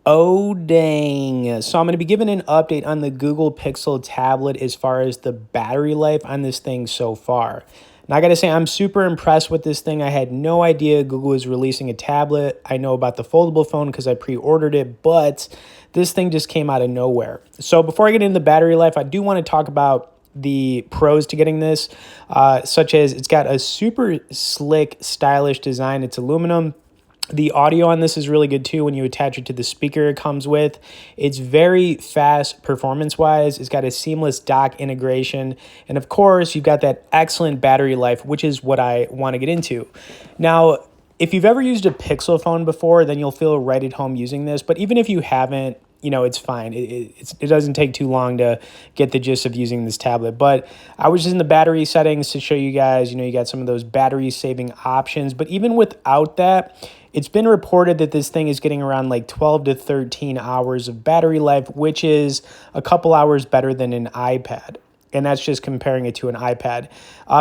Oh, dang. So I'm going to be giving an update on the Google Pixel tablet as far as the battery life on this thing so far. And I got to say, I'm super impressed with this thing. I had no idea Google was releasing a tablet. I know about the foldable phone because I pre-ordered it, but this thing just came out of nowhere. So before I get into the battery life, I do want to talk about the pros to getting this, such as it's got a super slick, stylish design. It's aluminum. The audio on this is really good too when you attach it to the speaker it comes with. It's very fast performance-wise. It's got a seamless dock integration. And of course, you've got that excellent battery life, which is what I want to get into. Now, if you've ever used a Pixel phone before, then you'll feel right at home using this. But even if you haven't, it's fine. It doesn't take too long to get the gist of using this tablet. But I was just in the battery settings to show you guys, you got some of those battery saving options. But even without that, it's been reported that this thing is getting around like 12 to 13 hours of battery life, which is a couple hours better than an iPad. And that's just comparing it to an iPad.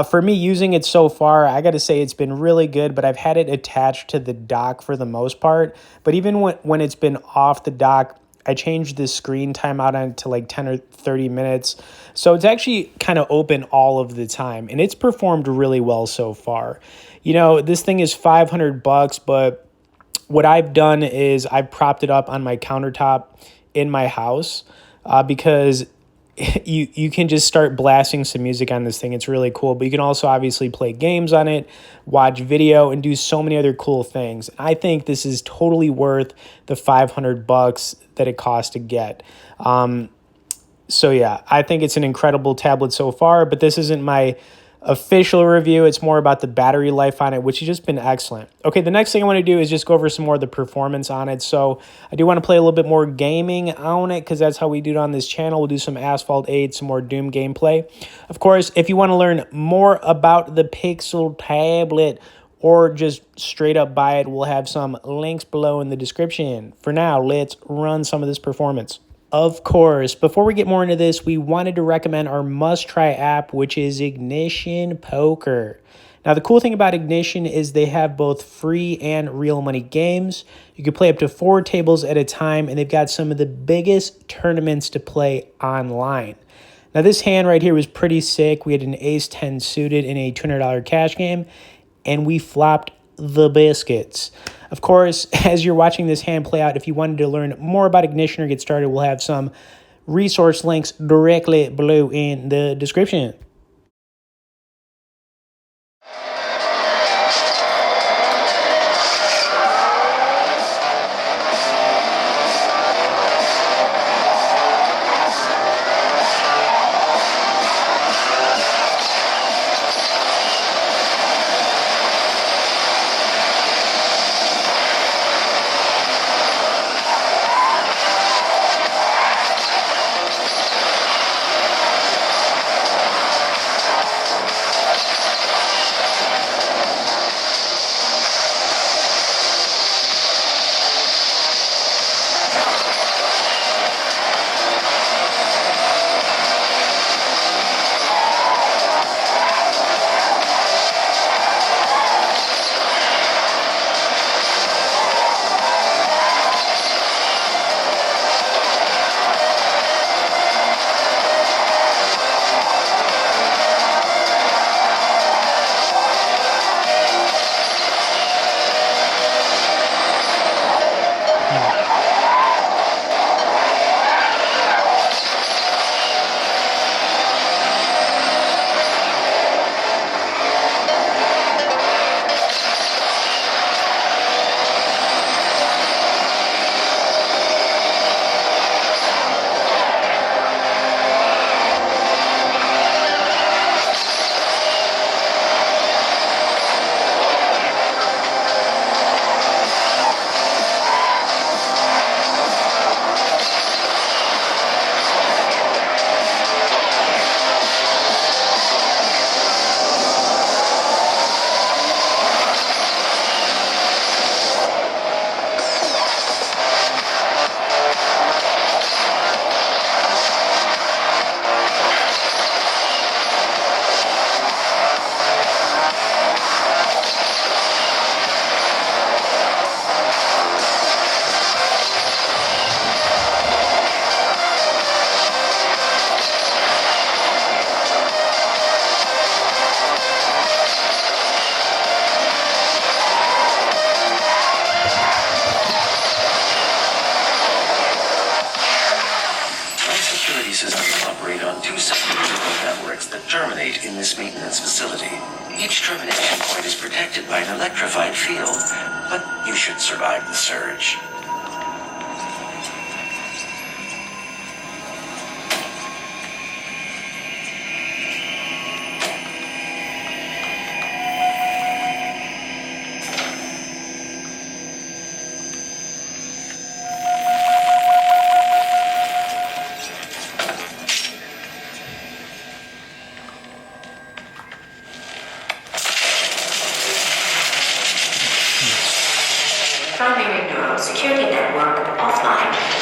For me, using it so far, I got to say it's been really good, but I've had it attached to the dock for the most part. But even when it's been off the dock, I changed the screen time out on it to like 10 or 30 minutes. So it's actually kind of open all of the time, and it's performed really well so far. This thing is $500, but what I've done is I've propped it up on my countertop in my house because you can just start blasting some music on this thing. It's really cool, but you can also obviously play games on it, watch video, and do so many other cool things. I think this is totally worth the $500 that it costs to get. So yeah, I think it's an incredible tablet so far, but this isn't my official review. It's more about the battery life on it, which has just been excellent. Okay, the next thing I want to do is just go over some more of the performance on it. So I do want to play a little bit more gaming on it because that's how we do it on this channel. We'll do some Asphalt 8, some more Doom gameplay. Of course, if you want to learn more about the Pixel tablet or just straight up buy it, we'll have some links below in the description. For now, let's run some of this performance. Of course, before we get more into this, we wanted to recommend our must-try app, which is Ignition Poker. Now, the cool thing about Ignition is they have both free and real money games. You can play up to 4 tables at a time, and they've got some of the biggest tournaments to play online. Now, this hand right here was pretty sick. We had an ace-10 suited in a $200 cash game, and we flopped the biscuits. Of course, as you're watching this hand play out, if you wanted to learn more about Ignition or get started, we'll have some resource links directly below in the description. protected by an electrified field, but you should survive the surge. Primary neural security network offline.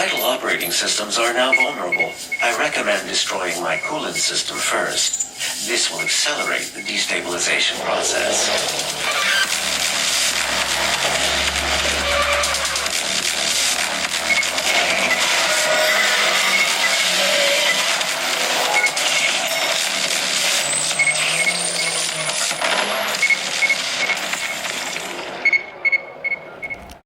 vital operating systems are now vulnerable. I recommend destroying my coolant system first. This will accelerate the destabilization process.